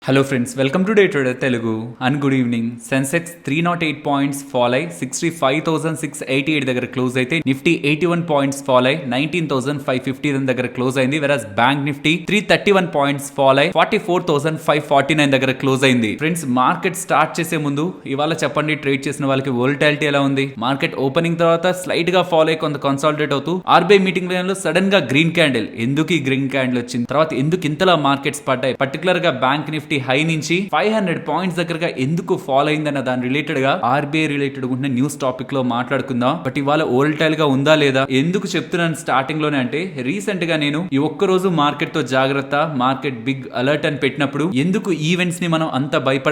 Hello friends, welcome to day trader Telugu and good evening. Sensex 308 points fall అయి 65,688 దగ్గర close అయితే, Nifty 81 points fall అయి 19,550 దగ్గర క్లోజ్ అయింది. వెరాస్ బ్యాంక్ నిఫ్టీ 331 పాయింట్స్ ఫాల్ అయి 44,549 దగ్గర క్లోజ్ అయింది. ఫ్రెండ్స్, మార్కెట్ స్టార్ట్ చేసే ముందు ఇవాళ చెప్పండి, ట్రేడ్ చేసిన వాళ్ళకి వోల్టాలిటీ ఎలా ఉంది? మార్కెట్ ఓపెనింగ్ తర్వాత స్లైట్ గా ఫాల్ అయి కొంత కన్సాలిడేట్ అవుతూ ఆర్బీఐ మీటింగ్ లో సడన్ గా గ్రీన్ క్యాండిల్, ఎందుకు ఈ గ్రీన్ క్యాండిల్ వచ్చింది, తర్వాత ఎందుకు ఇంతలా మార్కెట్స్ పడ్డాయి, పర్టికులర్ గా బ్యాంక్ నిఫ్టీ హై నుంచి 500 పాయింట్స్ దగ్గరగా ఎందుకు ఫాల్ అయిందన్న దాని రిలేటెడ్ గా ఆర్బీఐ రిలేటెడ్ ఉన్న న్యూస్ టాపిక్ లో మాట్లాడుకుందాం. బట్ ఇవాళ ఓల్టైల్ గా ఉందా లేదా, ఎందుకు చెప్తున్నాను స్టార్టింగ్ లోనే అంటే, రీసెంట్ గా నేను ఈ ఒక్క రోజు మార్కెట్ తో జాగ్రత్త, మార్కెట్ బిగ్ అలర్ట్ అని పెట్టినప్పుడు ఎందుకు ఈవెంట్స్ ని మనం అంత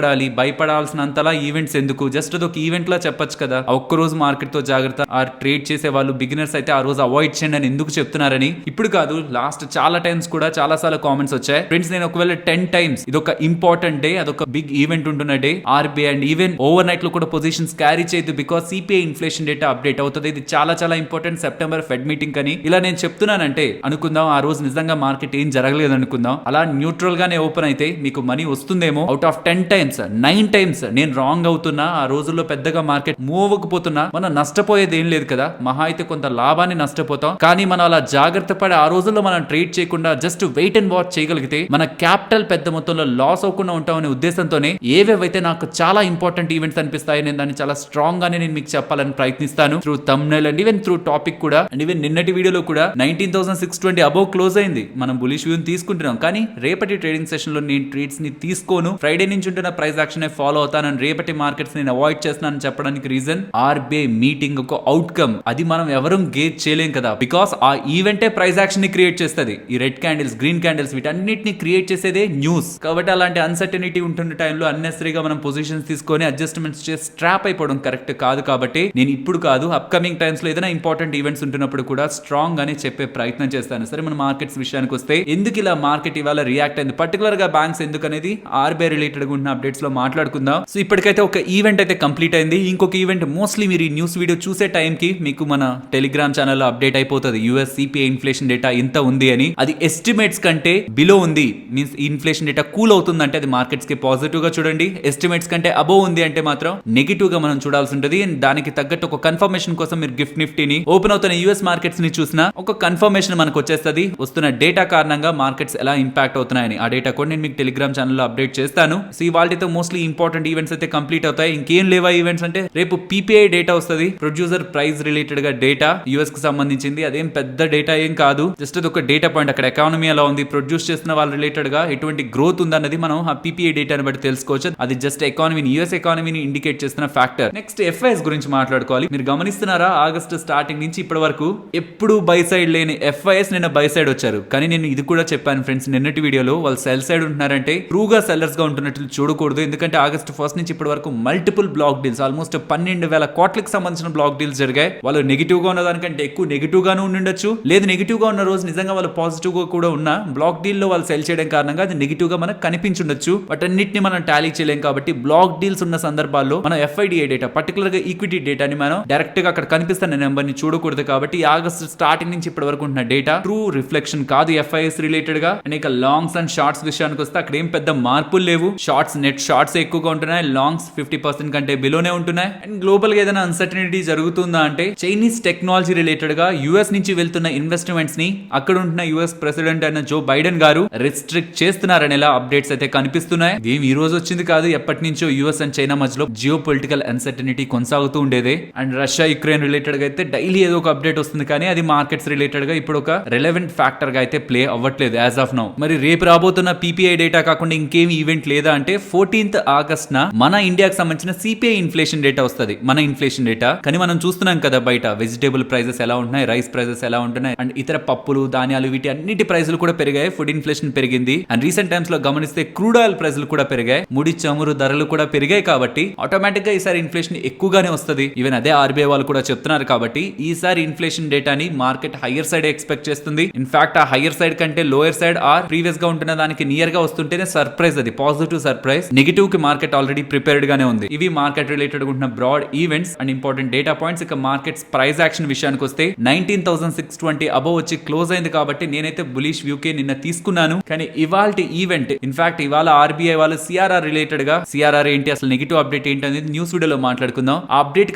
భయపడాల్సినంతలా ఈవెంట్స్ ఎందుకు, జస్ట్ అదొక ఈవెంట్ లా చెప్పొచ్చు కదా. ఆ ఒక్క రోజు మార్కెట్ తో జాగ్రత్త, ఆ ట్రేడ్ చేసే వాళ్ళు బిగినర్స్ అయితే ఆ రోజు అవాయిడ్ చేయండి అని ఎందుకు చెప్తున్నారని ఇప్పుడు కాదు, లాస్ట్ చాలా టైమ్స్ కూడా చాలా సార్లు కామెంట్స్ వచ్చాయి. ఫ్రెండ్స్, నేను ఒకవేళ 10 టైమ్స్ ఇదొక ఇంపార్టెంట్ డే, అదొక బిగ్ ఈవెంట్ ఉంటున్న day, RBI and even over night లో కూడా పొజిషన్స్ క్యారీ చేయదు, because CPI inflation data update అవుతుంది. ఇది చాలా చాలా ఇంపార్టెంట్, సెప్టెంబర్ ఫెడ్ మీటింగ్ అని ఇలా నేను చెప్తున్నానంటే అనుకుందాం, ఆ రోజు నిజంగా మార్కెట్ ఏం జరగలేదు అనుకుందాం, అలా న్యూట్రల్ గానే ఓపెన్ అయితే మీకు మనీ వస్తుందేమో. అవుట్ ఆఫ్ 10 టైమ్స్ 9 టైమ్స్ నేను రాంగ్ అవుతున్నా, ఆ రోజుల్లో పెద్దగా మార్కెట్ మూవ్ అవ్వకపోతున్నా, మనం నష్టపోయేది ఏం లేదు కదా, మహా అయితే కొంత లాభాన్ని నష్టపోతాం. కానీ మనం అలా జాగ్రత్త పడి ఆ రోజుల్లో మనం ట్రేడ్ చేయకుండా జస్ట్ వెయిట్ అండ్ వాచ్ చేయగలిగితే మన క్యాపిటల్ పెద్ద మొత్తంలో లాస్ అవ్వకుండా ఉంటామనే ఉద్దేశంతోనే ఏవేవైతే నాకు చాలా ఇంపార్టెంట్ ఈవెంట్స్ అనిపిస్తాయి, నేను దాన్ని చాలా స్ట్రాంగ్ గానే నేను మీకు చెప్పాలని ప్రయత్నిస్తాను, through thumbnail and even through topic కూడా. అండ్ ఈవెన్ నిన్నటి వీడియోలో కూడా 19,620 అబౌవ్ క్లోజ్ అయింది, మనం బులిష్ వ్యూ తీసుకుంటున్నాం. కానీ రేపటి ట్రేడింగ్ సెషన్ లో నేను ట్రేడ్స్ ని తీసుకోను, ఫ్రైడే నుంచి ఉంటున్న ప్రైస్ యాక్షన్ ఫాలో అవుతాను, రేపటి మార్కెట్స్ నేను అవాయిడ్ చేస్తున్నాను చెప్పడానికి రీజన్ ఆర్బీఐ మీటింగ్ ఒక అవుట్కమ్. అది మనం ఎవరూ గేజ్ చేయలేం కదా, బికాస్ ఆ ఈవెంటే ప్రైస్ యాక్షన్ ని క్రియేట్ చేస్తుంది. ఈ రెడ్ క్యాండిల్స్, గ్రీన్ క్యాండిల్స్ వీటన్నిటిని క్రియేట్ చేసేదే న్యూస్. కాబట్టి అలాంటి అన్సర్టనిటీ ఉంటున్న టైంలో అన్నెసరీగా మనం పొజిషన్స్ తీసుకొని అడ్జస్ట్మెంట్స్ చేసి స్ట్రాప్ అయిపోవడం కరెక్ట్ కాదు. కాబట్టి నేను ఇప్పుడు కాదు, అప్కమింగ్ టైమ్స్ లో ఏదైనా ఇంపార్టెంట్ ఈవెంట్స్ ఉంటున్నప్పుడు కూడా స్ట్రాంగ్ గానే చెప్పే ప్రయత్నం చేస్తాను. సరే, మన మార్కెట్స్ విషయానికి వస్తే, ఎందుకు ఇలా మార్కెట్ ఇవాళ రియాక్ట్ అయింది, పర్టికులర్ గా బ్యాంక్స్ ఎందుకు అనేది ఆర్బీఐ రిలేటెడ్ గా ఉన్న అప్డేట్స్ లో మాట్లాడుకుందాం. సో ఇప్పటికైతే ఒక ఈవెంట్ అయితే కంప్లీట్ అయింది. ఇంకొక ఈవెంట్ మోస్ట్లీ మీరు ఈ న్యూస్ వీడియో చూసే టైం కి మీకు మన టెలిగ్రామ్ ఛానల్లో అప్డేట్ అయిపోతుంది. యూఎస్ సిపిఐ ఇన్ఫ్లేషన్ డేటా ఇంత ఉంది అని, అది ఎస్టిమేట్స్ కంటే బిలో ఉంది, మీన్స్ ఇన్ఫ్లేషన్ డేటా కూల్ అవుతుందంటే అది మార్కెట్స్ కి పాజిటివ్ గా చూడండి, ఎస్టిమేట్స్ కంటే అబోవ్ ఉంది అంటే మాత్రం నెగిటివ్ గా మనం చూడాల్సి ఉంటుంది. దానికి తగ్గట్టు ఒక కన్ఫర్మేషన్ కోసం మీరు గిఫ్ట్ నిఫ్టీని ఓపెన్ అవుతున్న యూఎస్ మార్కెట్స్ ని చూసినా ఒక కన్ఫర్మేషన్ మనకు వచ్చేస్తుంది, వస్తున్న డేటా కారణంగా మార్కెట్స్ ఎలా ఇంపాక్ట్ అవుతున్నాయని. ఆ డేటా కూడా నేను మీకు టెలిగ్రామ్ ఛానల్లో అప్డేట్ చేస్తాను. సో వాళ్ళతో మోస్ట్లీ ఇంపార్టెంట్ ఈవెంట్స్ అయితే కంప్లీట్ అవుతాయి. ఇంకేం లేవా ఈవెంట్స్ అంటే, రేపు పీపీఐ డేటా వస్తుంది, ప్రొడ్యూసర్ ప్రైస్ రిలేటెడ్ గా డేటా, యూఎస్ కి సంబంధించింది. అదేం పెద్ద డేటా ఏం కాదు, జస్ట్ అది ఒక డేటా పాయింట్. అక్కడ ఎకానమీ ఎలా ఉంది, ప్రొడ్యూస్ చేస్తున్న వాళ్ళ రిలేటెడ్ గా ఎటువంటి గ్రోత్ ఉందన్నది మనం ఆ పీపీఐ డేటాని బట్టి తెలుసుకోవచ్చు. అది జస్ట్ ఎకానమీని, యూఎస్ ఎకానమీని ఇండికేట్ చేస్తున్న ఫ్యాక్టర్. నెక్స్ట్ ఎఫ్ఐఎస్ గురించి మాట్లాడుకోవాలి. మీరు గమనిస్తున్నారా, ఆగస్టు స్టార్టింగ్ నుంచి ఇప్పటి వరకు ఎప్పుడు బై సైడ్ లేని ఎఫ్ఐఎస్ నిన్న బై సైడ్ వచ్చారు. కానీ నేను ఇది కూడా చెప్పాను ఫ్రెండ్స్ నిన్నటి వీడియోలో, వాళ్ళు సెల్ సైడ్ ఉంటున్నారంటే ట్రూగా సెల్లర్స్ గా ఉంటున్నట్లు చూడకూడదు. ఎందుకంటే ఆగస్టు 1 నుంచి ఇప్పటి వరకు మల్టిపుల్ బ్లాక్ డీల్స్, ఆల్మోస్ట్ 12,000 కోట్లకు సంబంధించిన బ్లాక్ డీల్స్ జరిగాయి. వాళ్ళు నెగిటివ్ గా ఉన్న దానికంటే ఎక్కువ నెగిటివ్ గాను ఉండొచ్చు, లేదు నెగిటివ్ గా ఉన్న రోజు నిజంగా వాళ్ళు పాజిటివ్ గా కూడా ఉన్న బ్లాక్ డీల్ లో వాళ్ళు సెల్ చేయడం కారణంగా అది నెగిటివ్ గా మనకు కనిపించుండొచ్చు. బట్ అన్నిటిని మనం టాలీ చేయలేం. కాబట్టి బ్లాక్ డీల్స్ ఉన్న సందర్భాల్లో మనం ఎఫ్ఐడిఐ డేటా, పర్టికులర్ గా ఈక్విటీ డేటాని మనం డైరెక్ట్ గా అక్కడ కనిపిస్తున్న నెంబర్ ని చూడకూడదు. కాబట్టి ఆగస్ట్ స్టార్టింగ్ నుంచి ఇప్పటి వరకు ఉన్న డేటా ట్రూ రిఫ్లెక్షన్ కాదు ఎఫ్ఐఎస్ రిలేటెడ్ గా. అనేక లాంగ్స్ అండ్ షార్ట్స్ విషయానికి వస్తే అక్కడ ఏం పెద్ద మార్పులు లేవు. షార్ట్స్, నెట్ షార్ట్స్ ఎక్కువగా ఉంటున్నాయి, లాంగ్స్ 50% కంటే బిలోనే ఉంటున్నాయి. అండ్ గ్లోబల్ గా ఏదైనా అన్సర్టనిటీ జరుగుతుందా అంటే, చైనీస్ టెక్నాలజీ రిలేటెడ్ గా యుఎస్ నుంచి వెళ్తున్న ఇన్వెస్ట్మెంట్స్ ని అక్కడ ఉంటున్న యుఎస్ ప్రెసిడెంట్ అయిన జో బైడెన్ గారు రిస్ట్రిక్ట్ చేస్తున్నారనేలా అప్డేట్స్ అయితే కనిపిస్తున్నాయి. ఇదేం ఈ రోజు వచ్చింది కాదు, ఎప్పటి నుంచో యుఎస్ అండ్ చైనా మధ్యలో జియో పొలిటికల్ అన్సర్టనిటీ కొనసాగుతూ ఉండేదే. అండ్ రష్యా యుక్రెయిన్ రిలేటెడ్ గా అయితే డైలీ ఏదో ఒక అప్డేట్ వస్తుంది, కానీ అది మార్కెట్స్ రిలేటెడ్ గా ఇప్పుడు ఒక రెలెవెంట్ ఫ్యాక్టర్ గా అయితే ప్లే అవ్వట్లేదు యాజ్ ఆఫ్ నౌ. మరి రేపు రాబోతున్న పీపీఐ డేటా కాకుండా ఇంకేం ఈవెంట్ లేదా అంటే, 14th ఆగస్ట్ మన ఇండియాకి సంబంధించిన సిపిఐ ఇన్ఫ్లేషన్ డేటా వస్తుంది, మన ఇన్ఫ్లేషన్ డేటా. కానీ మనం చూస్తున్నాం కదా బయట వెజిటేబుల్ ప్రైజెస్ ఎలా ఉంటున్నాయి, రైస్ ప్రైజెస్ ఎలా ఉంటున్నాయి, అండ్ ఇతర పప్పులు, ధాన్యాలు వీటి అన్నిటి ప్రైజులు కూడా పెరిగాయి. ఫుడ్ ఇన్ఫ్లేషన్ పెరిగింది. అండ్ రీసెంట్ టైమ్స్ లో గమనిస్తే క్రూడ్ ఆయిల్ ప్రైజులు కూడా పెరిగాయి, ముడి చమురు ధరలు కూడా పెరిగాయి. కాబట్టి ఆటోమేటిక్ గా ఈసారి ఇన్ఫ్లేషన్ ఎక్కువగానే వస్తుంది. ఈవెన్ అదే ఆర్బీఐ వాళ్ళు కూడా చెప్తున్నారు. కాబట్టి ఈసారి ఇన్ఫ్లేషన్ డేటాని మార్కెట్ హయ్యర్ సైడ్ ఎక్స్పెక్ట్ చేస్తుంది. ఇన్ఫాక్ట్ ఆ హయ్యర్ సైడ్ కంటే లోయర్ సైడ్ ఆర్ ప్రీవియస్ గా ఉంటున్న దానికి నియర్ గా వస్తుంటేనే సర్ప్రైజ్, అది పాజిటివ్ సర్ప్రైజ్. నెగిటివ్ కి మార్కెట్ ఆల్రెడీ ప్రిపేర్డ్ గానే ఉంది. ఇవి మార్కెట్ రిలేటెడ్ ఉంటున్న broad events and important data points. ఇక మార్కెట్స్ ప్రైస్ యాక్షన్ విషయానికి వస్తే 19,620 అబౌవ్ వచ్చి క్లోజ్ అయింది. కాబట్టి నేనైతే బులిష్ వ్యూ కే నిన్న తీసుకున్నాను. కానీ ఇవాల్టి ఈవెంట్, ఇన్ఫాక్ట్ ఇవాళ ఆర్బీఐ వాళ్ళు సిఆర్ఆర్ రిలేటెడ్ గా సిఆర్ఆర్ ఏంటి, అసలు నెగిటివ్ అప్డేట్ ఏంటి అనేది న్యూస్ వీడియోలో మాట్లాడుకుందాం. ఆ అప్డేట్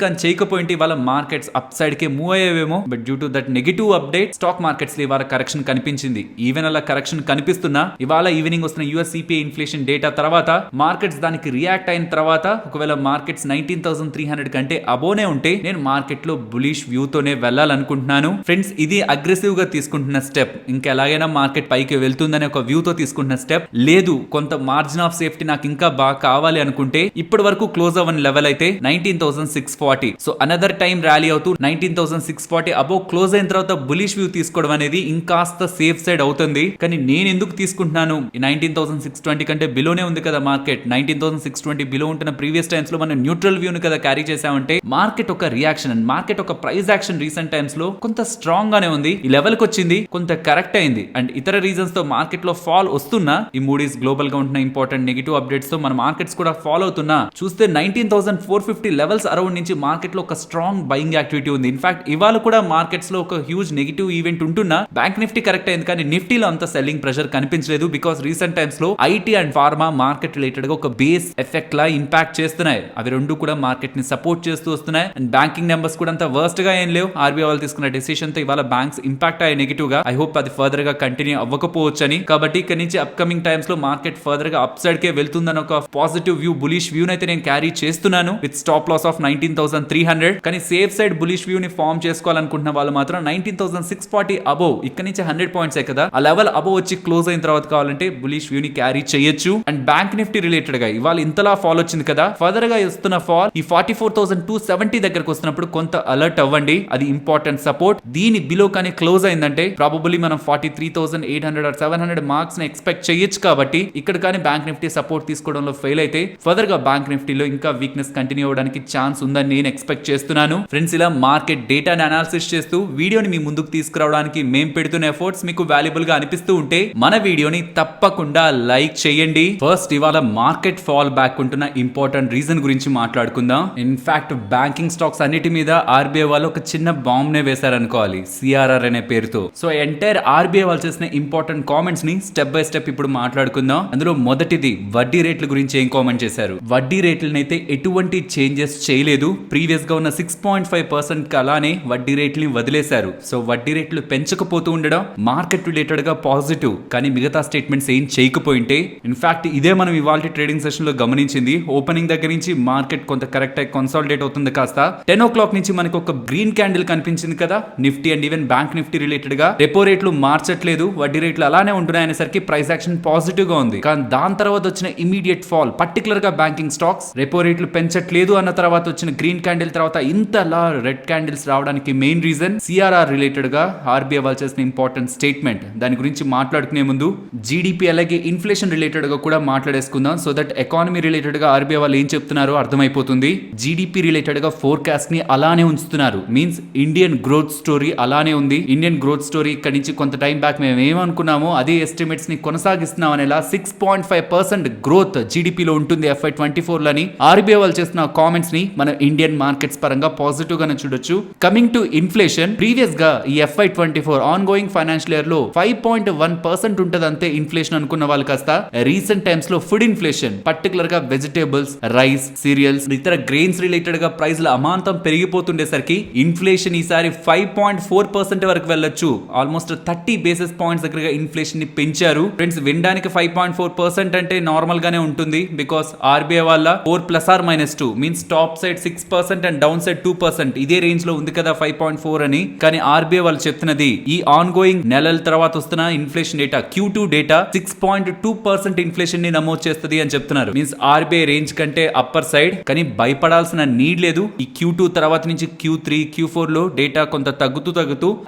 కానీ చేయకపోయింటే ఇవాళ మార్కెట్స్ అప్ సైడ్ కే మూవ్ అయ్యేవేమో. But due to that negative update stock markets లో ఇవాళ కరెక్షన్ కనిపించింది. ఈవెన్ అలా కరెక్షన్ కనిపిస్తున్నా ఇవాళ ఈవినింగ్ వస్తున్న యూఎస్ సిపిఐ ఇన్ఫ్లేషన్ డేటా తర్వాత మార్కెట్స్ దానికి రియాక్ట్ అయిన తర్వాత ఒకవేళ మార్కెట్స్ 19,300 కంటే అబోనే ఉంటే నేను మార్కెట్ లో బులిష్ వ్యూ తోనే వెళ్ళాలనుకుంటున్నాను. ఫ్రెండ్స్, ఇది అగ్రెసివ్ గా తీసుకుంటున్న స్టెప్. ఇంకా ఎలాగైనా మార్కెట్ పైకి వెళ్తుందనే ఒక వ్యూ తో తీసుకుంటున్న స్టెప్. లేదు, కొంత మార్జిన్ ఆఫ్ సేఫ్టీ నాకు ఇంకా బాగా కావాలి అనుకుంటే ఇప్పటి వరకు క్లోజ్ అవ్వని లెవెల్ అయితే 19,640. సో అనదర్ టైం ర్యాలీ అవుతూ 19,640 అబోవ్ క్లోజ్ అయిన తర్వాత బులిష్ వ్యూ తీసుకోవడం అనేది ఇంకాస్త సేఫ్ సైడ్ అవుతుంది. కానీ నేను ఎందుకు తీసుకుంటున్నాను? 19,620 కంటే బిలోనే ఉంది కదా మార్కెట్. 19,620 బిలో ఉంటున్న ప్రీవియస్ టైమ్స్ లో మనం న్యూట్రల్ వ్యూ ను కదా క్యారీ చేసామంటే మార్కెట్ ఒక రియాక్షన్ అండ్ మార్కెట్ ఒక ప్రైస్ యాక్షన్ రీసెంట్ టైమ్స్ లో కొంత స్ట్రాంగ్ గానే ఉంది. ఈ లెవెల్ కి వచ్చింది, కొంత కరెక్ట్ అయింది అండ్ ఇతర రీజన్స్ తో మార్కెట్ లో ఫాల్ వస్తున్నా ఈ మూడీస్ గ్లోబల్ గా ఉంటున్న ఇంపార్టెంట్ నెగిటివ్ అప్డేట్స్ తో మన మార్కెట్స్ కూడా ఫాలో అవుతున్నా చూస్తే 19,450 లెవెల్స్ అరౌండ్ నుంచి మార్కెట్ లో ఒక స్ట్రాంగ్ బయింగ్ యాక్టివిటీ ఉంది. ఇన్ఫాక్ట్ ఇవాళ కూడా మార్కెట్స్ లో ఒక హ్యూజ్ నెగిటివ్ ఈవెంట్ ఉంటున్నా బ్యాంక్ నిఫ్టీ కరెక్ట్ అయింది, కానీ నిఫ్టీలో అంత సెల్లింగ్ ప్రెషర్ కనిపించలేదు. బికాస్ రీసెంట్ టైమ్స్ లో IT and pharma market related గా ఒక బేస్ ఎఫెక్ట్ లా ఇంపాక్ట్ చేస్తున్నాయి. అవి రెండు కూడా మార్కెట్ ని సపోర్ట్ చేస్తూ వస్తున్నాయి అండ్ బ్యాంకింగ్ నెంబర్స్ కూడా అంత వర్స్ట్ గా ఏం లేవు. ఆర్బీఐ వాళ్ళు తీసుకున్న డెసిషన్ తో ఇవాళ బ్యాంక్స్ ఇంపాక్ట్ అయ్యే నెగిటివ్ గా. ఐ హోప్ అది ఫర్దర్ గా కంటిన్యూ అవ్వకపోవచ్చు అని. కాబట్టి ఇక్కడ నుంచి అప్కమింగ్ టైమ్స్ లో మార్కెట్ ఫర్దర్ గా అప్ సైడ్ కే వెళ్తుందని ఒక పాజిటివ్ వ్యూ, బులిష్ వ్యూ అయితే నేను క్యారీ చేస్తున్నాను విత్ స్టాప్ లాస్ ఆఫ్ 19,300. కానీ సేఫ్ సైడ్ బులిష్ వ్యూ ని ఫార్మ్ చేసుకోవాలనుకుంటున్న వాళ్ళు మాత్రం 19,640 అబోవ్, ఇక్కడ నుంచి 100 పాయింట్స్ కదా ఆ లెవెల్ అబోవ్ వచ్చి క్లోజ్ అయిన తర్వాత కావాలంటే బులిష్ వ్యూ ని క్యారీ చేయొచ్చు. అండ్ బ్యాంక్ నిఫ్టీ రిలేటెడ్ గా ఇవాళ ఇంతలా ఫాల్ వచ్చింది కదా, ఫర్దర్ గా వస్తున్న ఫాల్ ఈ 44,270 దగ్గరకు వస్తున్నప్పుడు కొంత అలర్ట్ అవ్వండి. అది ఇంపార్టెంట్ సపోర్ట్. దీని బిలో కానీ క్లోజ్ అయిందంటే ప్రాబబుల్లీ మనం 43,800 or 700 మార్క్స్ ని ఎక్స్పెక్ట్ చేయొచ్చు. కాబట్టి ఇక్కడ కానీ బ్యాంక్ నిఫ్టీ సపోర్ట్ తీసుకోవడంలో ఫెయిల్ అయితే ఫర్దర్ గా బ్యాంక్ నిఫ్టీలో ఇంకా వీక్నెస్ కంటిన్యూ అవడానికి ఛాన్స్ ఉందని నేను ఎక్స్పెక్ట్ చేస్తున్నాను. ఫ్రెండ్స్, ఇలా మార్కెట్ డేటాని అనాలిసిస్ చేస్తూ వీడియోని మీ ముందుకు తీసుకురావడానికి మేము పెడుతున్న ఎఫర్ట్స్ మీకు వాల్యుబుల్ గా అనిపిస్తూ ఉంటే మన వీడియోని తప్పకుండా లైక్ చేయండి. ఫస్ట్, ఇవాళ మార్కెట్ ఫాల్ బ్యాక్ ఉంటున్న ఇంపార్టెంట్ రీజన్ గురించి మాట్లాడుకుందాం. ఇన్ఫాక్ట్ బ్యాంకింగ్ స్టాక్స్ అన్నిటి మీద ఆర్బీఐ వాళ్ళు ఒక చిన్న బాంబ్ నే వేశారనుకోవాలి, సిఆర్ఆర్ అనే పేరుతో. సో ఎంటైర్ ఆర్బీఐ వాళ్ళు చేసిన ఇంపార్టెంట్ కామెంట్స్ ని స్టెప్ బై స్టెప్ ఇప్పుడు మాట్లాడుకుందాం. అందులో మొదటిది వడ్డీ రేట్ల గురించి ఏం కామెంట్ చేశారు. వడ్డీ రేట్లను అయితే ఎటువంటి చేంజెస్ చేయలేదు. ప్రీవియస్ గా ఉన్న 6.5% అలానే వడ్డీ రేట్లని వదిలేశారు. సో వడ్డీ రేట్లు పెంచకపోతూ ఉండడం మార్కెట్ రిలేటెడ్ గా పాజిటివ్. కానీ మిగతా స్టేట్మెంట్స్ ఏం చేయకపోయింటే ఇన్ఫాక్ట్ ఇదే మనం ఇవాళ ట్రేడింగ్ సెషన్ లో గమనించింది. ఓపెనింగ్ దగ్గర నుంచి మార్కెట్ కొంత కరెక్ట్ అయి కన్సాలిడేట్ అవుతుంది. కాస్త 10 o'clock నుంచి మనకు ఒక గ్రీన్ క్యాండిల్ కనిపించింది కదా Nifty and even bank Nifty related గా. రెపో రేట్లు మార్చట్లేదు, వడ్డీ రేట్లు అలానే ఉంటున్నాయనేసరికి ప్రైస్ యాక్షన్ పాజిటివ్ గా ఉంది. కానీ దాని తర్వాత వచ్చిన ఇమీడియట్ ఫాల్ పర్టికులర్ గా బ్యాంకింగ్ స్టాక్స్ రెపో రేట్లు పెంచట్లేదు అన్న తర్వాత వచ్చిన గ్రీన్ క్యాండిల్ తర్వాత ఇంతలా రెడ్ క్యాండిల్స్ రావడానికి మెయిన్ రీజన్ సిఆర్ఆర్ రిలేటెడ్ గా ఆర్బీఐ వాళ్ళు చేసిన ఇంపార్టెంట్ స్టేట్మెంట్. దాని గురించి మాట్లాడుకునే ముందు జీడీపీ అలాగే ఇన్ఫ్లేషన్ రిలేటెడ్ గా కూడా మాట్లాడేసుకుందాం. సో దట్ ఎకానమీ రిలేటెడ్ గా ఆర్బీఐ వాళ్ళు ఏం చెప్తున్నారో అర్థమైపోతుంది. జీడీపీ రిలేటెడ్ గా ఫోర్కాస్ట్ ని అలానే ఉంచుతున్నారు. మీన్స్ ఇండియన్ గ్రోత్ స్టోరీ అలానే ఉంది. ఇండియన్ గ్రోత్ స్టోరీ ఇక్కడ నుంచి కొంత టైం బ్యాక్ మేము ఏమనుకున్నామో అదే ఎస్టిమేట్స్ ని కొనసాగిస్తున్నాం అనేలా 6.5% గ్రోత్ జీడీపీలో ఉంటుంది FY24 లని ఆర్బీఐ వాళ్ళు చేస్తున్న కామెంట్స్ ని మన ఇండియన్ మార్కెట్స్ పరంగా పాజిటివ్ గానే చూడొచ్చు. కమింగ్ టు ఇన్ఫ్లేషన్, ప్రీవియస్ గా ఈ FY24 on going financial year లో 5.1% ఉంటది అంతే ఇన్ఫ్లేషన్ అనుకున్న వాళ్ళు కాస్త రీసెంట్ టైమ్స్ లో ఫుడ్ ఇన్ఫ్లేషన్ పర్టికులర్ గా వెజిటేబుల్స్, రైస్, సీరియల్స్, ఇతర గ్రెయిన్స్ రిలేటెడ్ గా ప్రైస్ల అమాంతం పెరిగిపోతుండేసరికి ఇన్ఫ్లేషన్ ఈసారి 5.4% వరకు వెళ్ళొచ్చు. ఆల్మోస్ట్ 30 బేసిస్ పాయింట్స్ దగ్గరగా ఇన్ఫ్లేషన్ ని పెంచారు. ఫ్రెండ్స్, వినడానికి 5.4% అంటే నార్మల్ గానే ఉంటుంది. బికాస్ ఆర్బీఐ వాళ్ళ 4+or-2 means top side 6% and down side 2%. ఇదే రేంజ్ లో ఉంది కదా 5.4 అని. కానీ ఆర్బీఐ వాళ్ళు చెప్తున్నది ఈ ఆన్ గోయింగ్ నెలల తర్వాత వస్తున్న inflation data Q2 data 6.2% inflation ని నమోదు చేస్తుంది అని చెప్తున్నారు. మీన్స్ ఆర్బీఐ రేంజ్ కంటే అప్పర్ సైడ్. కానీ భయపడాల్సిన నీడ్ లేదు. ఈ Q2 తర్వాత నుంచి Q3, Q4 లో డేటా కొంత తగ్గుతూ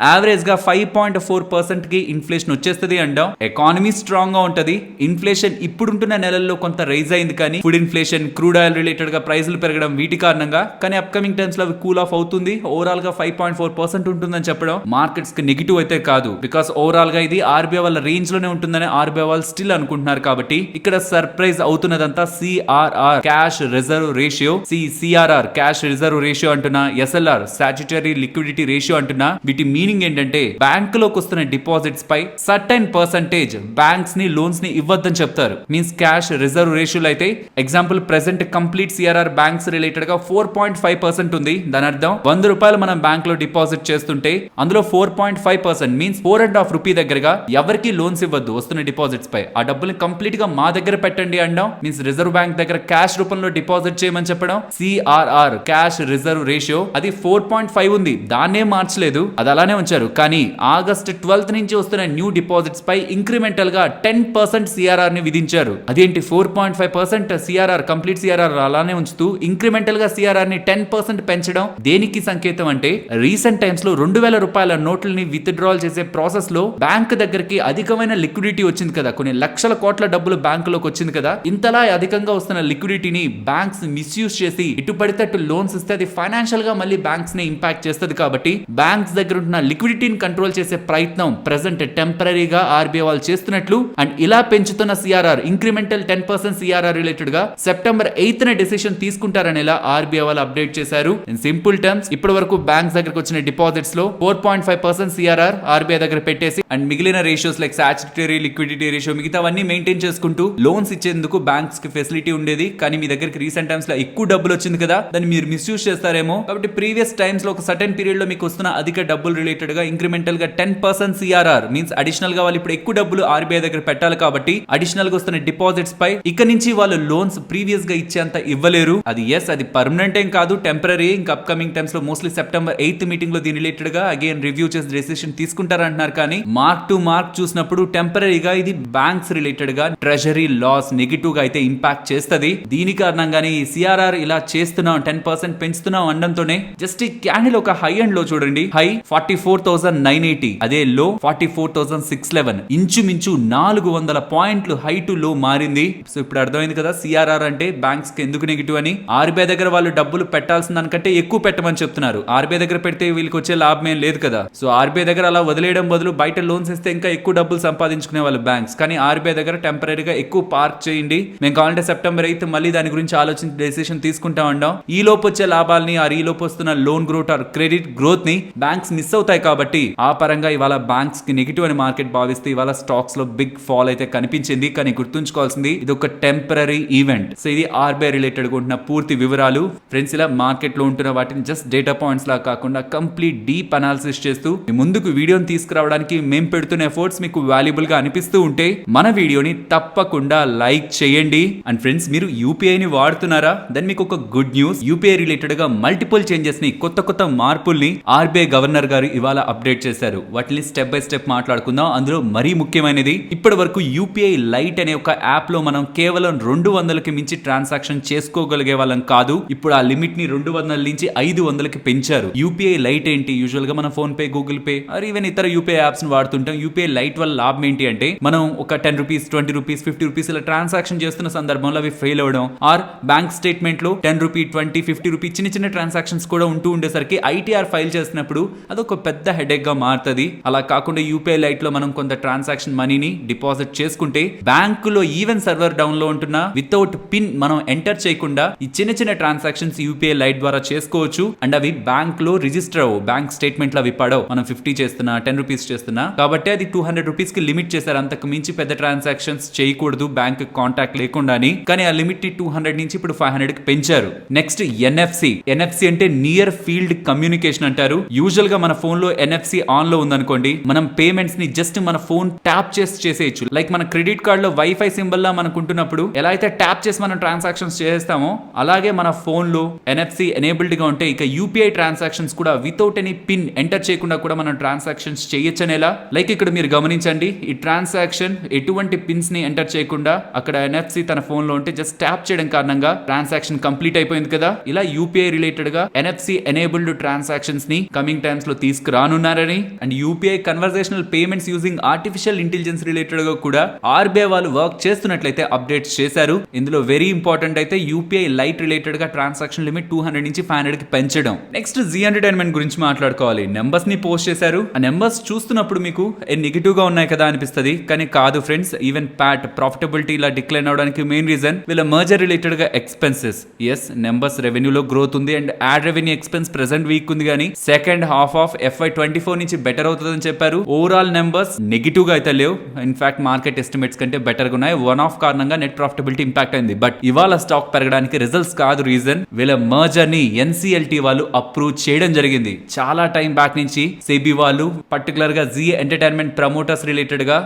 యావరేజ్ గా 5.4% కి ఇన్ఫ్లేషన్ వచ్చేస్తుంది అంటాం. ఎకానమీ స్ట్రాంగ్ గా ఉంటది. ఇన్ఫ్లేషన్ ఇప్పుడుంటున్న నెలల్లో కొంత రైజ్ అయింది. కానీ food inflation, crude oil related గా ప్రైస్లు పెరగడం వీటి కారణంగా కానీ అప్కమింగ్ టైమ్స్ లో అవి కూల్ ఆఫ్ అవుతుంది. ఓవరాల్ గా 5.4% ఉంటుందని చెప్పడం మార్కెట్స్ కి నెగిటివ్ అయితే కాదు. బికాస్ ఓవరాల్ గా ఇది ఆర్బీఐ వాళ్ళ రేంజ్ లోనే ఉంటుందని ఆర్బీఐ వాళ్ళు స్టిల్ అనుకుంటున్నారు. కాబట్టి ఇక్కడ సర్ప్రైజ్ అవుతున్నదంతా CRR cash reserve ratio, CRR cash reserve ratio అంటున్నా, ఎస్ఎల్ఆర్ స్టాట్యుటరీ లిక్విడిటీ రేషియో అంటున్నా. వీటి మీనింగ్ ఏంటంటే బ్యాంక్ లోకి వస్తున్న డిపాజిట్స్ పై సర్టైన్ పర్సంటేజ్ బ్యాంక్స్ ని లోన్స్ ని ఇవ్వద్దని అని చెప్తారు. మీన్స్ క్యాష్ రిజర్వ్ రేషియోలో అయితే example present complete CRR banks related గా 4.5% ఉంది. దాని అర్థం 100 రూపాయలు మనం బ్యాంక్ లో డిపాజిట్ చేస్తుంటే అందులో 4.5% మీన్స్ 4.5 రూపీ దగ్గరగా ఎవరికి లోన్స్ ఇవ్వద్దు వస్తున్న డిపాజిట్స్ పై. ఆ డబ్బుల్ని కంప్లీట్ గా మా దగ్గర పెట్టండి అనడం మీన్స్ రిజర్వ్ బ్యాంక్ దగ్గర క్యాష్ రూపంలో డిపాజిట్ చేయమని చెప్పడం. సిఆర్ఆర్ క్యాష్ రిజర్వ్ రేషియో అది 4.5 ఉంది, దాన్నే మార్చలేదు, అది అలానే ఉంచారు. కానీ ఆగస్ట్ 12 నుంచి వస్తున్న న్యూ డిపాజిట్స్ పై ఇంక్రిమెంటల్ గా 10% సిఆర్ఆర్ ని విధించారు. అదేంటి 4.5% సిఆర్ఆర్ కంప్లీట్ సిఆర్ఆర్ అలానే ఉంచుతూ ఇంక్రిమెంటల్ గా సిఆర్ఆర్ ని 10% పెంచడం దేనికి సంకేతం అంటే రీసెంట్ టైమ్స్ లో 2,000 రూపాయల నోట్లని విత్డ్రాల్ చేసే ప్రాసెస్ లో బ్యాంక్ దగ్గరికి అధికమైన లిక్విడిటీ వచ్చింది కదా, కొన్ని లక్షల కోట్ల డబ్బులు బ్యాంకులోకి వచ్చింది కదా. ఇంతలా అధికంగా వస్తున్న లిక్విడిటీని బ్యాంక్స్ మిస్యూజ్ చేసి ఇటు పడితే అటు లోన్స్ ఇస్తే అది ఫైనాన్షియల్ గా మళ్ళీ బ్యాంక్స్ ని ఇంపాక్ట్ చేస్తుంది. కాబట్టి బ్యాంక్స్ దగ్గర ఉన్న లిక్విడిటీని కంట్రోల్ చేసే ప్రయత్నం ప్రెసెంట్ టెంపరీగా ఆర్బీఐ వాళ్ళు చేస్తున్నట్లు అండ్ ఇలా పెంచుతున్న సిఆర్ఆర్ ఇంక్రిమెంటల్ 10% సిఆర్ఆర్ రిలేటెడ్ గా సెప్టెంబర్ 8th డెసిషన్ తీసుకుంటారనేలా ఆర్బీఐ వాళ్ళు అప్డేట్ చేశారు. ఇన్ సింపుల్ టర్మ్స్ ఇప్పటి వరకు బ్యాంక్స్ దగ్గరకు వచ్చిన డిపాజిట్స్ లో 4.5% సిఆర్ఆర్ ఆర్బీఐ దగ్గర పెట్టేసి అండ్ మిగిలిన రేషియోస్ లైక్ సాచ్యుటరీ లిక్విడిటీ రేషియో మిగతావన్నీ మెయింటైన్ చేసుకుంటూ లోన్స్ ఇచ్చేందుకు బ్యాంక్స్ కి ఫెసిలిటీ ఉండేది. కానీ మీ దగ్గరికి రీసెంట్ టైమ్స్ లో ఎక్కువ డబ్బులు వచ్చింది కదా, దాన్ని మీరు మిస్యూజ్ చేస్తారేమో. కాబట్టి ప్రీవియస్ టైమ్స్ లో ఒక సర్టెన్ పీరియడ్ లో మీకు వస్తున్న అధిక డబ్బులు రిలేటెడ్ గా ఇంక్రిమెంటల్ గా 10% సిఆర్ఆర్ మీన్స్ అడిషనల్ గా వాళ్ళు ఇప్పుడు ఎక్కువ డబ్బులు ఆర్బీఐ దగ్గర పెట్టాలి. కాబట్టి అడిషనల్ గా వస్తున్న డిపాజిట్స్ పై ఇక నుంచి వాళ్ళు లోన్స్ ప్రీవియస్ గా ఇచ్చేంత ఇవ్వలేరు. అది అది పర్మనెంట్ ఏం కాదు, టెంపరీ. ఇంకా అప్కమింగ్ టైమ్స్ లో మోస్ట్లీ సెప్టెంబర్ 8th మీటింగ్ లో దీని రిలేటెడ్ గా అగైన్ రివ్యూ చేసి డెసిషన్ తీసుకుంటారంటున్నారు. కానీ మార్క్ టు మార్క్ చూసినప్పుడు టెంపరీగా ఇది బ్యాంక్స్ రిలేటెడ్ గా ట్రెజరీ లాస్ నెగిటివ్ గా అయితే ఇంపాక్ట్ చేస్తుంది. దీని కారణంగానే ఈ సిఆర్ఆర్ ఇలా చేస్తున్నాం 10% పెంచుతున్నాం అనడంతోనే జస్ట్ ఈ క్యాండిల్ ఒక హై అండ్ లో చూడండి, హై 44,980, అదే లో 44,611, ఇంచుమించు 400 పాయింట్లు హై టు లో మారింది. సో ఇప్పుడు అర్థమైంది కదా సిఆర్ఆర్ అంటే బ్యాంక్స్ కి ఎందుకు నెగిటివ్ అని. ఆర్బీఐ దగ్గర వాళ్ళు డబ్బులు పెట్టాల్సిన దానికంటే ఎక్కువ పెట్టమని చెప్తున్నారు. ఆర్బీఐ దగ్గర పెడితే వీళ్ళకి వచ్చే లాభం ఏం లేదు కదా. సో ఆర్బీఐ దగ్గర అలా వదిలేయడం బదులు బయట లోన్స్ ఇస్తే ఇంకా ఎక్కువ డబ్బులు సంపాదించుకునే వాళ్ళు బ్యాంక్స్. కానీ ఆర్బీఐ దగ్గర టెంపరీగా ఎక్కువ పార్క్ చేయండి, మేము కావాలంటే సెప్టెంబర్ 8th మళ్ళీ దాని గురించి ఆలోచించి డెసిషన్ తీసుకుంటా ఉన్నాం. ఈ లోపు వచ్చే లాభాలని ఈ లోపు వస్తున్న loan growth or credit growth ని బ్యాంక్స్ మిస్ అవుతాయి. కాబట్టి ఆ పరంగా ఇవాళ బ్యాంక్స్ కి నెగిటివ్ అని మార్కెట్ భావిస్తే ఇవాళ స్టాక్స్ లో బిగ్ ఫాల్ అయితే కనిపించింది. కానీ గుర్తుంచుకోవాల్సింది ఇది ఒక టెంపరీ ఈవెంట్. సో ఇది ఆర్బీఐ రిలేటెడ్ ఉంటున్న పూర్తి వివరాలు. ఫ్రెండ్స్ ఇలా మార్కెట్ లో ఉంటున్న వాటిని జస్ట్ డేటా పాయింట్స్ లా కాకుండా కంప్లీట్ డీప్ అనాలిసిస్ చేస్తూ ముందుకు వీడియోని తీసుకురావడానికి మేము పెడుతున్న ఎఫర్ట్స్ మీకు వాల్యుబుల్ గా అనిపిస్తూ ఉంటే మన వీడియోని తప్పకుండా లైక్ చేయండి. అండ్ ఫ్రెండ్స్ మీరు యూపీఐ ని వాడుతున్నారా? దెన్ మీకు ఒక గుడ్ న్యూస్, యూపీఐ రిలేటెడ్ గా మల్టిపుల్ చేంజెస్ ని కొత్త మార్పుల్ని ఆర్బీఐ గవర్నర్ గారు ఇవాళ అప్డేట్ చేశారు. వాటిని స్టెప్ బై స్టెప్ మాట్లాడుకుందాం. అందులో మరీ ముఖ్యమైనది, ఇప్పటి వరకు యూపీఐ లైట్ అనే ఒక యాప్ లో మనం కేవలం 200కి మించి ట్రాన్సాక్షన్ చేసుకోగలిగే వాళ్ళం కాదు. ఇప్పుడు ఆ లిమిట్ ని 200 నుంచి 500కి పెంచారు. యూపీఐ లైట్ ఏంటి? యూజువల్ గా మనం PhonePe, Google Pay or even ఇతర యూపీఐ యాప్స్ ని వాడుతుంటాం. యూపీఐ లైట్ వల్ల లాభం ఏంటి అంటే మనం ఒక 10 రూపీస్, 20 రూపీస్, 50 రూపీస్ ఇలా ట్రాన్సాక్షన్ చేస్తున్న సందర్భంలో అవి ఫెయిల్ అవ్వడం ఆర్ బ్యాంక్ స్టేట్మెంట్ లో 10 రూపీ, 20, 50 రూపీ చిన్న చిన్న ట్రాన్సాక్షన్స్ కూడా ఉంటూ ఉండేసరికి ఐటీఆర్ ఫైల్ చేసినప్పుడు అదొక పెద్ద హెడేక్ గా మారుతుంది. అలా కాకుండా యూపీఐ లైట్ లో మనం కొంత ట్రాన్సాక్షన్ మనీని డిపాజిట్ చేసుకుంటే బ్యాంకులో ఈవెన్ సర్వర్ డౌన్ లో ఉంటున్న వితౌట్ పిన్ మనం ఎంటర్ చేయకుండా ఈ చిన్న చిన్న ట్రాన్సాక్షన్స్ యూపీఐ లైట్ ద్వారా చేసుకోవచ్చు. అండ్ అవి బ్యాంక్ లో రిజిస్టర్ అవ్వవు, బ్యాంక్ స్టేట్మెంట్ లో అవి పడవు. మనం 50 చేస్తున్నా, 10 రూపీస్ చేస్తున్నా కాబట్టి అది 200 రూపీస్ కి లిమిట్ చేశారు. అంతకు మించి పెద్ద ట్రాన్సాక్షన్స్ చేయకూడదు బ్యాంక్ కాంటాక్ట్ లేకుండా. కానీ ఆ లిమిట్ ని 200 నుంచి ఇప్పుడు 500 కి పెంచారు. నెక్స్ట్ ఎన్ఎఫ్సి అంటే నియర్ ఫీల్డ్ కమ్యూనికేషన్ అంటారు. యూజువల్ గా మన ఫోన్ లో ఎన్ఎఫ్సి ఆన్ లో ఉందనుకోండి, మనం పేమెంట్స్ ని జస్ట్ మన ఫోన్ ట్యాప్ చేసి చేసేయచ్చు. లైక్ మన క్రెడిట్ కార్డ్ లో వైఫై సింబల్ లా మనకు ఉంటున్నప్పుడు ఎలా అయితే ట్యాప్ చేసి మనం ట్రాన్సాక్షన్స్ చేస్తామో అలాగే మన ఫోన్ లో ఎన్ఎఫ్సి ఎనేబుల్డ్ గా ఉంటే ఇక యూపీఐ ట్రాన్సాక్షన్స్ కూడా వితౌట్ ఎనీ పిన్ ఎంటర్ చేయకుండా కూడా మనం ట్రాన్సాక్షన్స్ చేయొచ్చనేలా. లైక్ ఇక్కడ మీరు గమనించండి, ఈ ట్రాన్సాక్షన్ ఎటువంటి పిన్స్ ని ఎంటర్ చేయకుండా అక్కడ ఎన్ఎఫ్సి తన ఫోన్ లో ఉంటే జస్ట్ ట్యాప్ చేయడం కారణంగా ట్రాన్సాక్షన్ కంప్లీట్ అయిపోయింది కదా. ఇలా యూపీఐ రిలేటెడ్ గా ఎన్ఎఫ్సి ఎనేబుల్డ్ ట్రాన్సాక్షన్స్ ని కమింగ్ టైమ్స్ లో తీసుకురానున్నారని and UPI conversational payments using artificial intelligence related గా కూడా ఆర్బీఐ వాళ్ళు వర్క్ చేస్తున్నట్లయితే అప్డేట్స్ చేశారు. ఇందులో వెరీ ఇంపార్టెంట్ అయితే యూపీఐ లైట్ రిలేటెడ్ గా ట్రాన్సాక్షన్ లిమిట్ 200 నుంచి 500 కి పెంచడం. నెక్స్ట్ జీ ఎంటర్టైన్మెంట్ గురించి మాట్లాడుకోవాలి. నెంబర్స్ ని పోస్ట్ చేశారు. ఆ నెంబర్స్ చూస్తున్నప్పుడు మీకు నెగిటివ్ గా ఉన్నాయి కదా అనిపిస్తుంది, కానీ కాదు ఫ్రెండ్స్. ఈవెన్ ప్యాట్ ప్రాఫిటబిలిటీ ఇలా డిక్లైన్ అవడానికి మెయిన్ రీజన్ వీళ్ళ మర్జర్ రిలేటెడ్ గా ఎక్స్పెన్సెస్. ఎస్ నెంబర్స్ రెవెన్యూలో గ్రోత్ ఉంది and add revenue expense present week ఉంది, కానీ సెకండ్ హాఫ్ ఆఫ్ FY24 నుంచి బెటర్ అవుతుందని చెప్పారు. ఓవరాల్ నెంబర్స్ నెగిటివ్ గా అయితే లేవు. ఇన్ఫాక్ట్ మార్కెట్ ఎస్టిమేట్స్ కంటే బెటర్ గా ఉన్నాయి. వన్ ఆఫ్ కారణంగా నెట్ ప్రాఫిటబిలిటీ ఇంపాక్ట్ అయింది. బట్ ఇవాళ స్టాక్ పెరగడానికి రిజల్ట్స్ కాదు రీజన్. వీళ్ళ మర్జర్ ని NCLT వాళ్ళు అప్రూవ్ చేయడం జరిగింది. చాలా టైం బ్యాక్ నుంచి సెబీ వాళ్ళు పర్టికులర్ గా జీ ఎంటర్టైన్మెంట్ ప్రమోటర్స్ రిలేటెడ్ గా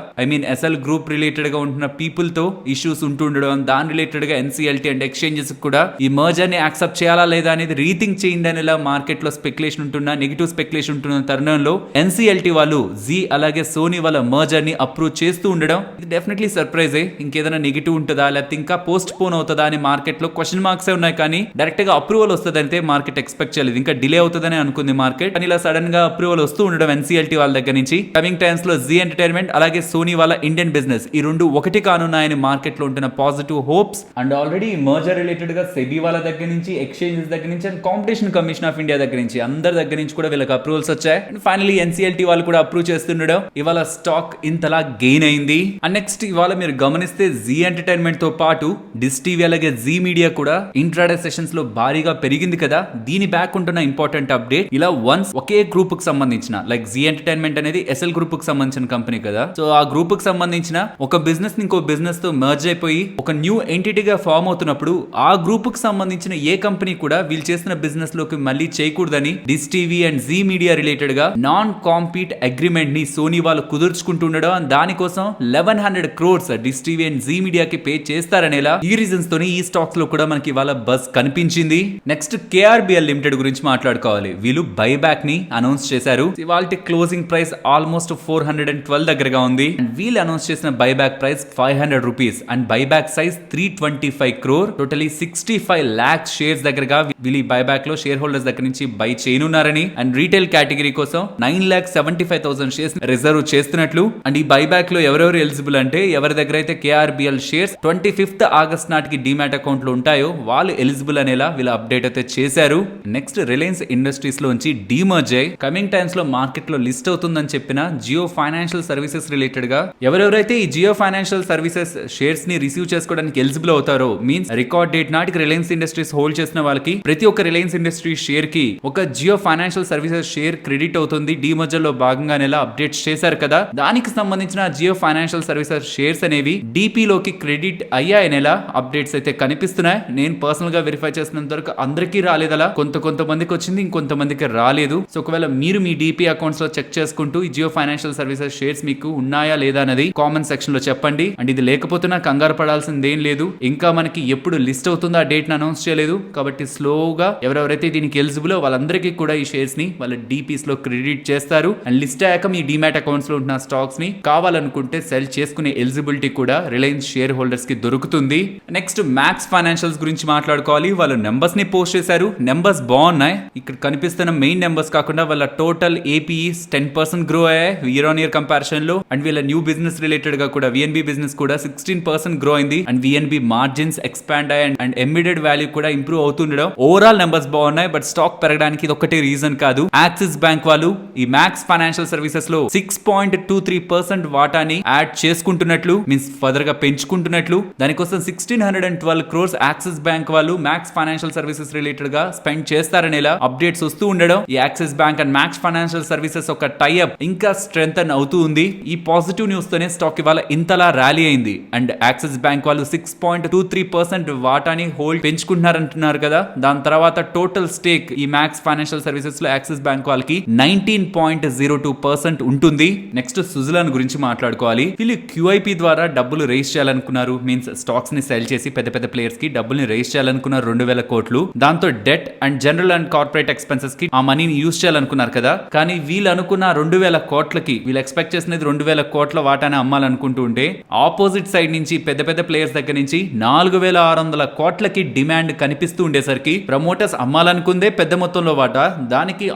SL గ్రూప్ రిలేటెడ్ గా ఉంటున్న పీపుల్ తో ఇష్యూస్ ఉంటుండడం, దాని రిలేటెడ్ గా NCLT అండ్ ఎక్స్చేంజెస్ కూడా ఈ మర్జర్ ని యాక్సెప్ట్ చేయాలా లేదా అనేది రీథింక్ చేయండి అనేలా మార్కెట్ లో స్పెక్యులేషన్ ఉంటున్న, నెగిటివ్ స్పెక్యులేషన్ ఉంటున్న తరుణంలో NCLT వాళ్ళు జీ అలాగే సోనీ వాళ్ళ మర్జర్ ని అప్రూవ్ చేస్తూ ఉండడం ఇది డెఫినెట్లీ సర్ప్రైజ్. ఇంకేదైనా నెగిటివ్ ఉంటుందా లేకపోతే ఇంకా పోస్ట్ పోన్ అవుతుందా అని మార్కెట్ లో క్వశ్చన్ మార్క్స్ ఉన్నాయి. కానీ డైరెక్ట్ గా అప్రూవల్ వస్తుందంటే మార్కెట్ ఎక్స్పెక్ట్ చేయలేదు. ఇంకా డిలే అవుతుందని అనుకుంది మార్కెట్. కానీ ఇలా సడన్ గా అప్రూవల్ వస్తూ ఉండడం NCLT వాళ్ళ దగ్గర నుంచి కమింగ్ టైమ్స్ లో జీ ఎంటర్టైన్మెంట్ అలాగే సోనీ వాళ్ళ ఇండియన్ బిజినెస్ ఈ రెండు ఒకటి కానున్నాయని మార్కెట్ లో ఉంటున్న positive hopes. And already merger related గా సెబీ వాళ్ళ దగ్గర నుంచి, ఎక్స్చేంజెస్ దగ్గర నుంచి and competition commission of India దగ్గర నుంచి అందరి దగ్గర నుంచి కూడా వీళ్ళకి అప్రూవల్స్ వచ్చాయి. అండ్ ఫైనలీ NCLT వాళ్ళు కూడా అప్రూవ్ చేస్తుండడం ఇవాళ స్టాక్ ఇంతలా గెయిన్ అయింది. అండ్ నెక్స్ట్ ఇవాళ మీరు గమనిస్తే జీ ఎంటర్టైన్మెంట్ తో పాటు డిష్ టీవీ అలాగే జీ మీడియా కూడా ఇంట్రాడే సెషన్స్ లో భారీగా పెరిగింది కదా. దీని బ్యాక్ ఉంటున్న ఇంపార్టెంట్ అప్డేట్, ఇలా వన్స్ ఒకే గ్రూప్ కు సంబంధించిన లైక్ జీ ఎంటర్టైన్మెంట్ అనేది SL గ్రూప్ కు సంబంధించిన కంపెనీ కదా. సో ఆ గ్రూప్ కు సంబంధించిన ఒక బిజినెస్ ఇంకో బిజినెస్ తో మర్జ్ అయిపోయి ఒక న్యూ ఎంటిటీగా ఫామ్ అవుతున్నప్పుడు ఆ గ్రూప్ కు సంబంధించిన ఏ కంపెనీ కూడా వీళ్ళు చేసిన బిజినెస్ లోకి మళ్ళీ చేయకూడదని Dish TV and Zee media related గా నాన్ కాంపీట్ అగ్రిమెంట్ ని సోనీ వాళ్ళు కుదుర్చుకుంటుండడం, దానికోసం 1100 crores Dish TV and Zee మీడియాకి పే చేస్తారనేలా ఈ రీజన్స్ తోని ఈ స్టాక్స్ లో కూడా మనకి ఇవాళ బస్ కనిపించింది. నెక్స్ట్ KRBL లిమిటెడ్ గురించి మాట్లాడుకోవాలి. వీళ్ళు బైబ్యాక్ ని అనౌన్స్ చేశారు. ఇవాళ క్లోజింగ్ ప్రైస్ ఆల్మోస్ట్ 412 దగ్గరగా ఉంది. వీళ్ళు అనౌన్స్ చేసిన buyback price 500 rupees and buyback size 325 crore, totally 65 lakhs shares దగ్గరగా వీళ్ళు ఈ బైబ్యాక్ లో షేర్ హోల్డర్స్ దగ్గర నుంచి బై చేయనున్నారని అండ్ రీటైల్ కేటగిరీ కోసం 9,75,000 షేర్స్ రిజర్వ్ చేస్తున్నట్లు. అండ్ ఈ బైబ్యాక్ లో ఎవరెవరు ఎలిజిబుల్ అంటే ఎవరి దగ్గర అయితే KRBL షేర్స్ 25th ఆగస్ట్ నాటికి డిమాట్ అకౌంట్ లో ఉంటాయో వాళ్ళు ఎలిజిబుల్ అనేలా వీళ్ళు అప్డేట్ అయితే చేశారు. నెక్స్ట్ రిలయన్స్ ఇండస్ట్రీస్ లోంచి డీమర్జ్ అయ్యి కమింగ్ టైమ్స్ లో మార్కెట్ లో లిస్ట్ అవుతుందని చెప్పిన జియో ఫైనాన్షియల్ సర్వీసెస్ రిలేటెడ్ గా ఎవరెవరైతే ఈ జియో ఫైనాన్షియల్ సర్వీసెస్ షేర్స్ ని రిసీవ్ చేసుకోవడానికి ఎలిజిబుల్ అవుతారో, మీన్స్ రికార్డ్ డేట్ నాటికి రిలయన్స్ ఇండస్ట్రీస్ హోల్డ్ చేసిన వాళ్ళకి ప్రతి ఒక్క రిలయన్స్ ఇండస్ట్రీస్ షేర్ కి ఒక Jio financial services share credit అవుతుంది. డీమర్జర్ లో భాగంగా నెల అప్డేట్స్ చేశారు కదా. దానికి సంబంధించిన జియో ఫైనాన్షియల్ సర్వీసెస్ షేర్స్ అనేవి డిపి లోకి క్రెడిట్ అయ్యాయనేలా అప్డేట్స్ అయితే కనిపిస్తున్నాయి. నేను పర్సనల్ గా వెరిఫై చేసినంత వరకు అందరికీ రాలేదు, అలా కొంతమందికి వచ్చింది, ఇంకొంతమందికి రాలేదు. సో ఒకవేళ మీరు మీ డిపి అకౌంట్స్ లో చెక్ చేసుకుంటూ ఈ జియో ఫైనాన్షియల్ సర్వీసెస్ షేర్స్ మీకు ఉన్నాయా లేదా అనేది కామెంట్ సెక్షన్ లో చెప్పండి. అండ్ ఇది లేకపోతే నాకు కంగారు పడాల్సింది ఏం లేదు. ఇంకా మనకి ఎప్పుడు లిస్ట్ అవుతుందో ఆ డేట్ ని అనౌన్స్ చేయలేదు కాబట్టి స్లోగా ఎవరెవరైతే దీనికి ఎలిజిబుల్ వాళ్ళందరికీ కూడా ఈ షేర్స్ ని వాళ్ళ డిపిస్ లో క్రెడిట్ చేస్తారు. అండ్ లిస్ట్ అయ్యాక మీ డిమాట్ అకౌంట్స్ లో ఉన్న స్టాక్స్ ని కావాలనుకుంటే సెల్ చేసుకునే ఎలిజిబిలిటీ కూడా రిలయన్స్ షేర్ హోల్డర్స్ కి దొరుకుతుంది. నెక్స్ట్ మ్యాక్స్ ఫైనాన్షియల్స్ గురించి మాట్లాడుకోవాలి. వాళ్ళు నెంబర్స్ ని పోస్ట్ చేశారు. నెంబర్స్ బాగున్నాయి. ఇక్కడ కనిపిస్తున్న మెయిన్ నెంబర్స్ కాకుండా వాళ్ళ టోటల్ ఏపీఈస్ 10% గ్రో అయ్యాయి ఇయర్ ఆన్ ఇయర్ కంపారిజన్ లో. అండ్ వీళ్ళ న్యూ బిజినెస్ రిలేటెడ్ గా కూడా VNB బిజినెస్ కూడా 16% గ్రో అయింది. అండ్ VNB మార్జిన్స్ ఎక్స్పాండ్ అయ్యాయి అండ్ ఎంబెడెడ్ వాల్యూ కూడా ఇంప్రూవ్ అవుతుండడం. ఓవరాల్ నెంబర్స్ బాగున్నాయి. బట్ స్టాక్ పెరగడానికి ఇది ఒకటే రీజన్ కాదు. యాక్సిస్ బ్యాంక్ వాళ్ళు ఈ మ్యాక్స్ ఫైనాన్షియల్ సర్వీసెస్ లో 6.23% వాటాని యాడ్ చేసుకుంటున్నట్లు, మీన్స్ ఫర్దర్ గా పెంచుకుంటున్నట్లు. దానికోసం 1612 crores యాక్సిస్ బ్యాంక్ వాళ్ళు మ్యాక్స్ ఫైనాన్షియల్ సర్వీసెస్ రిలేటెడ్ గా స్పెండ్ చేస్తారనేలా అప్డేట్స్ వస్తూ ఉండడం ఈ axis bank and max financial services ఒక టైఅప్ ఇంకా స్ట్రెంథన్ అవుతూ ఉంది. ఈ పాజిటివ్ న్యూస్ తోనే స్టాక్ ఇవాళ ఇంతలా ర్యాలీ అయింది. అండ్ యాక్సిస్ బ్యాంక్ వాళ్ళు 6.23% వాటాని హోల్డ్ పెంచుకుంటున్నారంటున్నారు కదా. దాని తర్వాత టోటల్ స్టేక్ ఈ మ్యాక్స్ ఫైనాన్షియల్ సర్వీసెస్ లో యాక్సిస్ బ్యాంక్ వాళ్ళకి 19.02% ఉంటుంది. నెక్స్ట్ సుజలాన్ గురించి మాట్లాడుకోవాలి. వీళ్ళు QIP ద్వారా డబ్బులు రేస్ చేయాలనుకున్నారు. మీన్స్ స్టాక్స్ ని సెల్ చేసి పెద్ద పెద్ద ప్లేయర్స్ కి డబ్బుల్ని రేస్ చేయాలనుకున్నారు 2,000 కోట్లు. దాంతో debt and general and corporate expenses కి ఆ మనీని యూజ్ చేయాలనుకున్నారు కదా. కానీ వీళ్ళు అనుకున్న 2,000 కోట్లకి వీళ్ళు ఎక్స్పెక్ట్ చేసినది 2,000 కోట్ల వాటాని అమ్మాలనుకుంటూ ఉంటే ఆపోజిట్ సైడ్ నుంచి పెద్ద పెద్ద ప్లేయర్స్ దగ్గర నుంచి 4,600 కోట్లకి డిమాండ్ కనిపిస్తూ ఉండేసరికి ప్రమోటర్స్ అమ్మాలనుకుందే పెద్ద మొత్తంలో వాటా, దానికి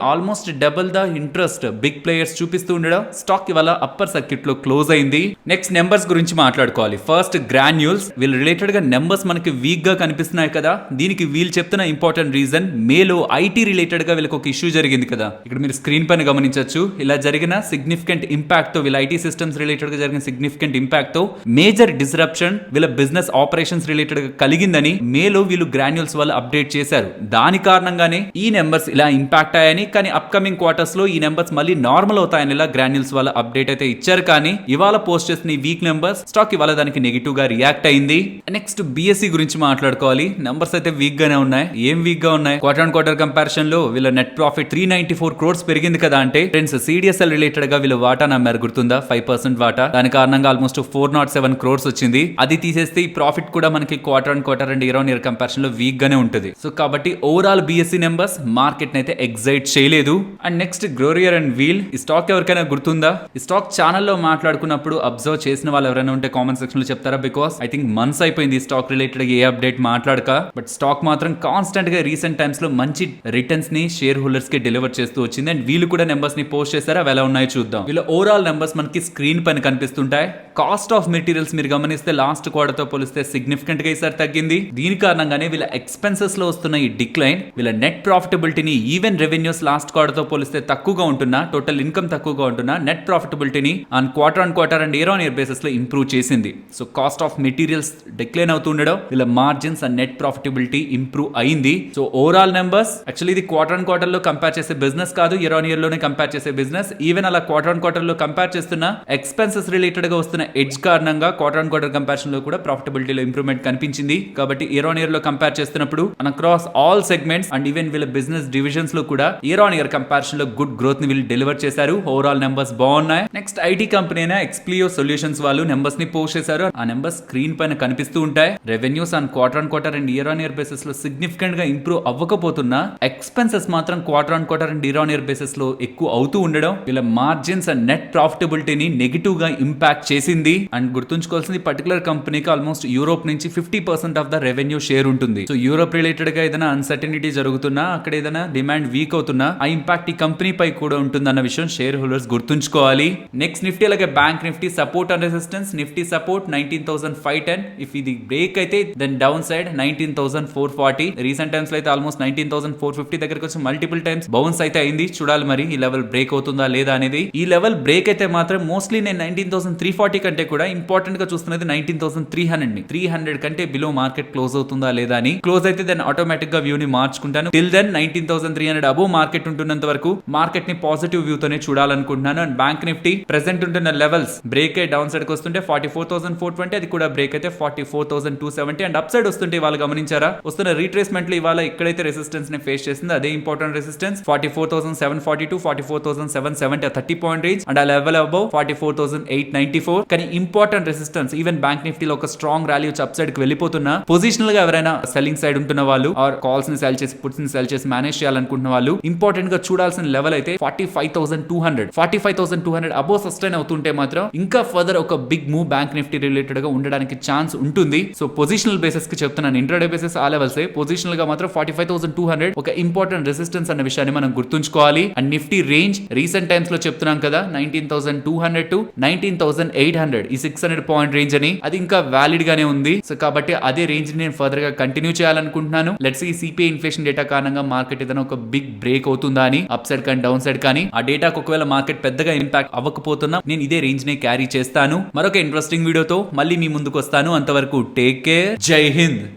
almost double the interest big players చూపిస్తూ ఉండడం స్టాక్ ఇవాళ అప్పర్ సర్క్యూట్ లో క్లోజ్ అయింది. నెక్స్ట్ నెంబర్స్ గురించి మాట్లాడుకోవాలి. First Granules. వీళ్ళు రిలేటెడ్ గా నెంబర్స్ మనకి వీక్ గా కనిపిస్తున్నాయి కదా. దీనికి వీళ్ళు చెప్తున్న ఇంపార్టెంట్ రీజన్ మేలో ఐటీ రిలేటెడ్ గా వీళ్ళకి ఒక ఇష్యూ జరిగింది కదా. ఇక్కడ మీరు స్క్రీన్ పైన గమనించవచ్చు. ఇలా జరిగిన సిగ్నిఫికెంట్ ఇంపాక్ట్ తో వీళ్ళ ఐటీ సిస్టమ్స్ రిలేటెడ్ గా జరిగిన సిగ్నిఫికెంట్ ఇంపాక్ట్ తో మేజర్ డిస్రప్షన్ వీళ్ళ బిజినెస్ ఆపరేషన్స్ రిలేటెడ్ గా కలిగిందని మేలో వీళ్ళు గ్రాన్యూల్స్ వాళ్ళు అప్డేట్ చేశారు. దాని కారణంగానే ఈ నెంబర్స్ ఇలా ఇంపాక్ట్ అయ్యాయని, కానీ అప్కమింగ్ క్వార్టర్స్ లో ఈ నెంబర్స్ మళ్ళీ నార్మల్ అవుతాయని ఇలా గ్రాన్యూల్స్ వాళ్ళ అప్డేట్ అయితే ఇచ్చారు. కానీ ఇవాళ పోస్ట్ చేసిన ఈ వీక్ వీక్ నెంబర్స్. స్టాక్ ఇవాళ దానికి నెగిటివ్ గా రియాక్ట్ అయింది. నెక్స్ట్ బిఎస్సి గురించి మాట్లాడుకోవాలి. నెంబర్స్ అయితే వీక్ గానే ఉన్నాయి. ఏం వీక్ గా ఉన్నాయి? క్వార్టర్ ఆన్ క్వార్టర్ కంపారిజన్ లో వీళ్ళ నెట్ ప్రాఫిట్ 394 crores పెరిగింది కదా అంటే ఫ్రెండ్స్ సిడిఎస్ఎల్ రిలేటెడ్ గా వీళ్ళు వాటా నమ్మారు, గుర్తుందా? 5% వాటా. దాని కారణంగా ఆల్మోస్ట్ 407 crores వచ్చింది. అది తీసేస్తే ఈ ప్రాఫిట్ కూడా మనకి quarter on quarter and year on year comparison లో వీక్ గానే ఉంటుంది. సో కాబట్టి ఓవరాల్ బిఎస్సి నెంబర్స్ మార్కెట్ అయితే ఎగ్జైట్ చేయలేదు. అండ్ నెక్స్ట్ గ్లోరియర్ అండ్ వీల్, ఈ స్టాక్ ఎవరికైనా గుర్తుందా? ఈ స్టాక్ ఛానల్లో మాట్లాడుకున్నప్పుడు అబ్జర్వ్ చేసిన వాళ్ళు ఎవరైనా ఉంటే కామెంట్ సెక్షన్ లో చెప్తారా? బికాస్ ఐ థింక్ మంత్స్ అయిపోయింది స్టాక్ రిలేటెడ్ ఏ అప్డేట్ మాట్లాడక. బట్ స్టాక్ మాత్రం కాన్స్టెంట్ గా రీసెంట్ టైమ్స్ లో మంచి రిటర్న్స్ ని షేర్ హోల్డర్స్ కి డెలివర్ చేస్తూ వచ్చింది. అండ్ వీళ్ళు కూడా నెంబర్స్ ని పోస్ట్ చేశారు. అవి ఎలా ఉన్నాయో చూద్దాం. వీళ్ళ ఓవరాల్ నెంబర్స్ మనకి స్క్రీన్ పైన కనిపిస్తుంటాయి. కాస్ట్ ఆఫ్ మెటీరియల్స్ మీరు గమనిస్తే లాస్ట్ క్వార్టర్ తో పోలిస్తే సిగ్నిఫికెంట్ గా ఈసారి తగ్గింది. దీని కారణంగానే వీళ్ళ ఎక్స్పెన్సెస్ లో వస్తున్న ఈ డిక్లైన్ వీళ్ళ నెట్ ప్రాఫిటబిలిటీని ఈవెన్ రెవెన్యూస్ లాస్ట్ క్వార్టర్ తో పోలిస్తే తక్కువగా ఉంటున్నా, టోటల్ ఇన్కమ్ తక్కువగా ఉంటున్నా, నెట్ ప్రాఫిటబిలిటీని on quarter and year on year basis లో ఇంప్రూవ్ చేసింది. So cost of materials decline అవుతుండడం వీళ్ళ margins and net profitability improve అయింది. సో ఓవరాల్ నెంబర్స్ యాక్చువల్లీ ఇది క్వార్టర్ లో కంపేర్ చేసే బిజినెస్ కాదు, ఇయర్ ఆన్ ఇయర్ లోనే కంపేర్ చేసే బిజినెస్. ఈవెన్ అలా క్వార్టర్ లో కంపేర్ చేస్తున్న ఎక్స్పెన్సెస్ రిలేటెడ్ గా వస్తున్న ఎడ్జ్ కారణంగా క్వార్టర్ కంపారిజన్ లో కూడా ప్రాఫిటబిలిటీలో ఇంప్రూవ్మెంట్ కనిపించింది. కాబట్టి ఇయర్ ఆన్ ఇయర్ లో కంపేర్ చేస్తున్నప్పుడు across all segments and even వీళ్ళ బిజినెస్ డివిజన్స్ లో కూడా ఇయర్ ఆన్ ఇయర్ కంపారిజన్ లో గుడ్ గ్రోత్ ని వీళ్ళు డెలివర్ చేశారు. ఓవరాల్ నెంబర్స్ బాగున్నాయి. నెక్స్ట్ ఐటీ కంపెనీ అయినా ఎక్స్ప్లియో సొల్యూషన్స్ వాళ్ళు నెంబర్స్ ని పోస్ట్ చేశారు. ఆ నెంబర్స్ స్క్రీన్ పైన కనిపిస్తూ ఉంటాయి. Revenues on quarter and year on year basis లో సిగ్నిఫికెంట్ గా ఇంప్రూవ్ అవ్వకపోతున్నా ఎక్స్పెన్సెస్ మాత్రం quarter and year on year basis లో ఎక్కువ అవుతూ ఉండడం వీళ్ళ మార్జిన్స్ అండ్ నెట్ ప్రాఫిటబిలిటీని నెగిటివ్ గా ఇంపాక్ట్ చేసింది. అండ్ గుర్తుంచుకోవాల్సింది పర్టికులర్ కంపెనీకి ఆల్మోస్ట్ యూరోప్ నుంచి 50% ఆఫ్ ద రెవెన్యూ షేర్ ఉంటుంది. సో యూరోప్ రిలేటెడ్ గా ఏదైనా అన్సర్టనిటీ జరుగుతున్నా, అక్కడ ఏదైనా డిమాండ్ వీక్ అవుతున్నా ఆ ఇంపాక్ట్ ఈ కంపెనీ పై కూడా ఉంటుంది అన్న విషయం షేర్ హోల్డర్స్ గుర్తుంచుకోవాలి. నెక్స్ట్ నిఫ్టీ అలాగే bank Nifty support and resistance. Nifty support 19,510. If ఇది బ్రేక్ అయితే then down side 19,440. Recent times లో అయితే ఆల్మోస్ట్ 19,450 దగ్గరకు వచ్చి మల్టిపుల్ టైమ్స్ బౌన్స్ అయితే అయింది. చూడాలి మరి ఈ లెవెల్ బ్రేక్ అవుతుందా లేదా అనేది. ఈ లెవెల్ బ్రేక్ అయితే మాత్రం మోస్ట్లీ నేను 19,340 కంటే కూడా ఇంపార్టెంట్ గా చూస్తున్నది 19,300 ని. 300 కంటే బిలో మార్కెట్ క్లోజ్ అవుతుందా లేదా అని. క్లోజ్ అయితే దెన్ ఆటోమేటిక్ గా వ్యూ ని మార్చుకుంటాను. టిల్ దెన్ 19,300 అబోవ్ మార్కెట్ ఉంటున్నంత వరకు మార్కెట్ ని పాజిటివ్ వ్యూ తోనే చూడాలనుకుంటున్నాను. అండ్ బ్యాంక్ నిఫ్టీ ప్రెసెంట్ ఉంటున్న లెవెల్స్ బ్రేక్ అయ్యి డౌన్ సైడ్ కి వస్తుంటే 44,420, అది కూడా బ్రేక్ అయితే 44,270. అండ్ అప్ సైడ్ వస్తుంటే వాళ్ళు గమనించారా వస్తున్న రీట్రేస్మెంట్ లో ఇవాళ ఎక్కడైతే రెసిస్టెన్స్ ని ఫేస్ చేసిందో అదే important resistance 44,742, 44,770 30 point range. And ఆ లెవెల్ అబౌవ్ 44,894. కానీ ఇంపార్టెంట్ రెసిస్టెన్స్ ఈవెన్ బ్యాంక్ నిఫ్టీలో ఒక స్ట్రాంగ్ ర్యాలీ వచ్చి అప్ సైడ్ కి వెళ్ళిపోతున్నా పొజిషనల్ గా ఎవరైనా సెల్లింగ్ సైడ్ ఉంటున్న వాళ్ళు ఆర్ కాల్స్ ని సెల్ చేసి పుట్స్ ని సెల్ చేసి మేనేజ్ చేయాలనుకుంటున్న వాళ్ళు ఇంపార్టెంట్ గా చూడాల్సిన లెవెల్ అయితే 45,200 అబోవ్ సస్టైన్ అవుతుంటే మాత్రం ఇంకా ఫర్దర్ ఒక big move bank Nifty related గా ఉండడానికి ఛాన్స్ ఉంటుంది. సో పొజిషనల్ బేసిస్ కి చెప్తున్నాను, ఇంట్రాడే బేసిస్ ఆ లెవెల్స్ పొజిషనల్ గా మాత్రం 45,200 ఒక ఇంపార్టెంట్ రెసిస్టెన్స్ అన్న విషయాన్ని మనం గుర్తుంచుకోవాలి. And Nifty range recent times లో చెప్తున్నాం కదా 19,200 to 19,800 ఈ 600 పాయింట్ రేంజ్ అని, అది ఇంకా వ్యాలిడ్ గానే ఉంది. సో కాబట్టి అదే రేంజ్ నేను ఫర్దర్ గా కంటిన్యూ చేయాలనుకుంటున్నాను. లెట్స్ ఈ సిపిఐ ఇన్ఫ్లేషన్ డేటా కారణంగా మార్కెట్ ఏదైనా ఒక బిగ్ బ్రేక్ అవుతుందా అని, అప్ సైడ్ కానీ డౌన్ సైడ్ కానీ. ఆ డేటాకు ఒకవేళ మార్కెట్ పెద్దగా ఇంపాక్ట్ అవ్వకపోతున్నా నేను ఇదే రేంజ్ ని క్యారీ చేస్తాను. మరొక ఇంట్రెస్టింగ్ వీడియోతో మళ్ళీ మీ ముందుకు వస్తాను. అంతవరకు టేక్ కేర్. జై హింద్.